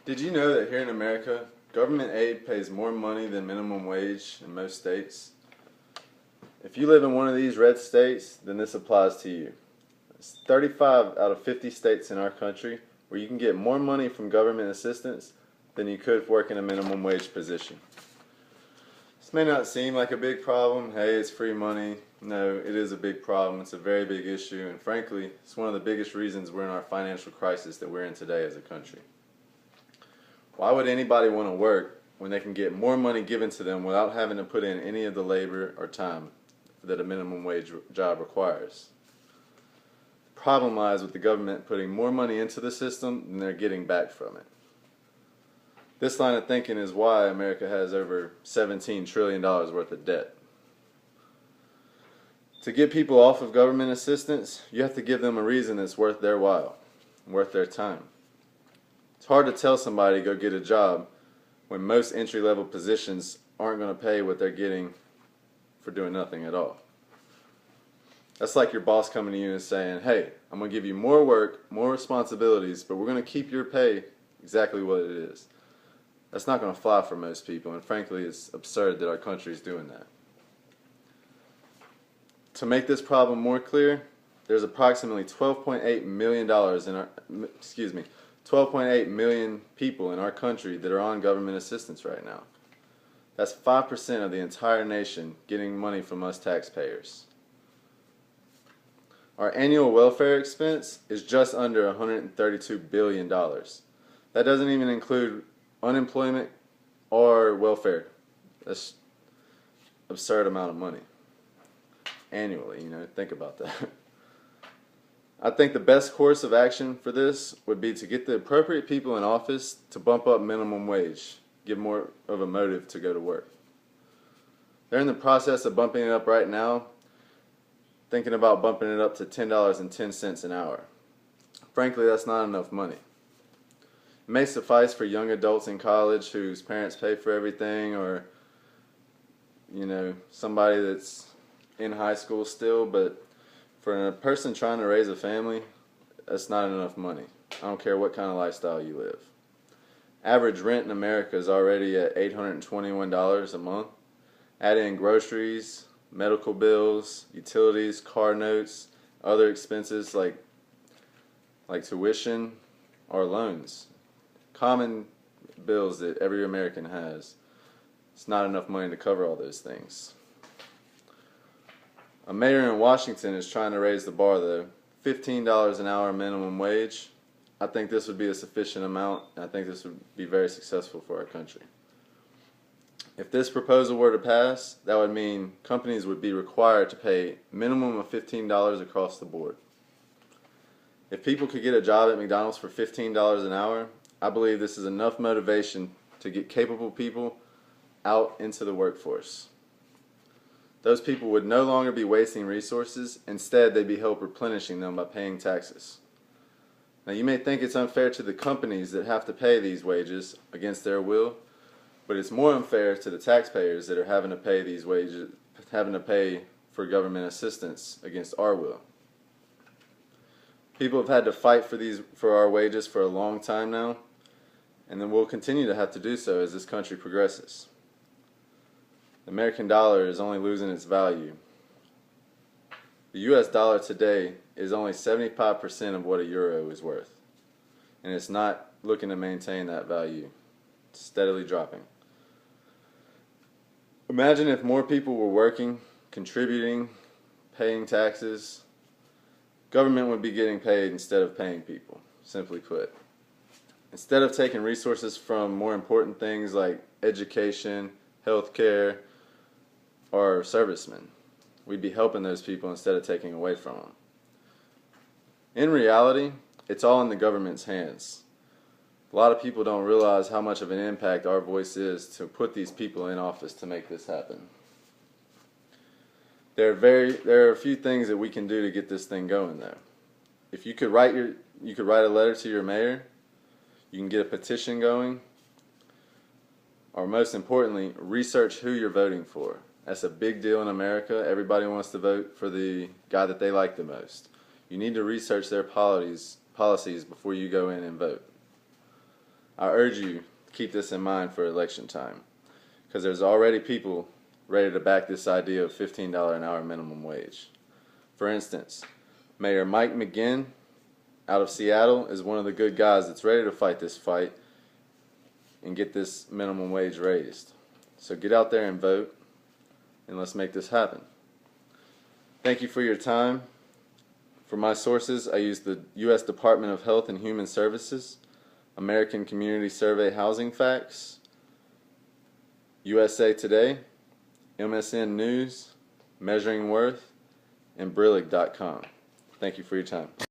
Did you know that here in America, government aid pays more money than minimum wage in most states? If you live in one of these red states, then this applies to you. It's 35 out of 50 states in our country where you can get more money from government assistance than you could work in a minimum wage position. This may not seem like a big problem. Hey, it's free money. No, it is a big problem. It's a very big issue, and frankly, it's one of the biggest reasons we're in our financial crisis that we're in today as a country. Why would anybody want to work when they can get more money given to them without having to put in any of the labor or time that a minimum wage job requires? The problem lies with the government putting more money into the system than they're getting back from it. This line of thinking is why America has over $17 trillion worth of debt. To get people off of government assistance, you have to give them a reason that's worth their while, worth their time. It's hard to tell somebody to go get a job when most entry-level positions aren't going to pay what they're getting for doing nothing at all. That's like your boss coming to you and saying, hey, I'm going to give you more work, more responsibilities, but we're going to keep your pay exactly what it is. That's not going to fly for most people, and frankly, it's absurd that our country is doing that. To make this problem more clear, there's approximately $12.8 million in our, 12.8 million people in our country that are on government assistance right now. That's 5% of the entire nation getting money from us taxpayers. Our annual welfare expense is just under $132 billion. That doesn't even include unemployment or welfare. That's an absurd amount of money annually, think about that. I think the best course of action for this would be to get the appropriate people in office to bump up minimum wage, give more of a motive to go to work. They're in the process of bumping it up right now, thinking about bumping it up to $10.10 an hour. Frankly, that's not enough money. It may suffice for young adults in college whose parents pay for everything, or somebody that's in high school still, but for a person trying to raise a family, that's not enough money. I don't care what kind of lifestyle you live. Average rent in America is already at $821 a month. Add in groceries, medical bills, utilities, car notes, other expenses like tuition or loans. Common bills that every American has. It's not enough money to cover all those things. A mayor in Washington is trying to raise the bar though. $15 an hour minimum wage. I think this would be a sufficient amount, and I think this would be very successful for our country. If this proposal were to pass, that would mean companies would be required to pay a minimum of $15 across the board. If people could get a job at McDonald's for $15 an hour, I believe this is enough motivation to get capable people out into the workforce. Those people would no longer be wasting resources. Instead, they'd be help replenishing them by paying taxes. Now, you may think it's unfair to the companies that have to pay these wages against their will, but it's more unfair to the taxpayers that are having to pay these wages, having to pay for government assistance against our will. People have had to fight for our wages for a long time now, and then we'll continue to have to do so as this country progresses. The American dollar is only losing its value. The US dollar today is only 75% of what a euro is worth, and it's not looking to maintain that value. It's steadily dropping. Imagine if more people were working, contributing, paying taxes. Government would be getting paid instead of paying people, simply put. Instead of taking resources from more important things like education, healthcare, or servicemen, we'd be helping those people instead of taking away from them. In reality, it's all in the government's hands. A lot of people don't realize how much of an impact our voice is to put these people in office to make this happen. There are a few things that we can do to get this thing going though. If you could write a letter to your mayor, you can get a petition going, or most importantly, research who you're voting for. That's a big deal in America. Everybody wants to vote for the guy that they like the most. You need to research their policies before you go in and vote. I urge you to keep this in mind for election time, because there's already people ready to back this idea of $15 an hour minimum wage. For instance, Mayor Mike McGinn out of Seattle is one of the good guys that's ready to fight this fight and get this minimum wage raised. So get out there and vote, and let's make this happen. Thank you for your time. For my sources, I use the U.S. Department of Health and Human Services, American Community Survey Housing Facts, USA Today, MSN News, Measuring Worth, and Brillig.com. Thank you for your time.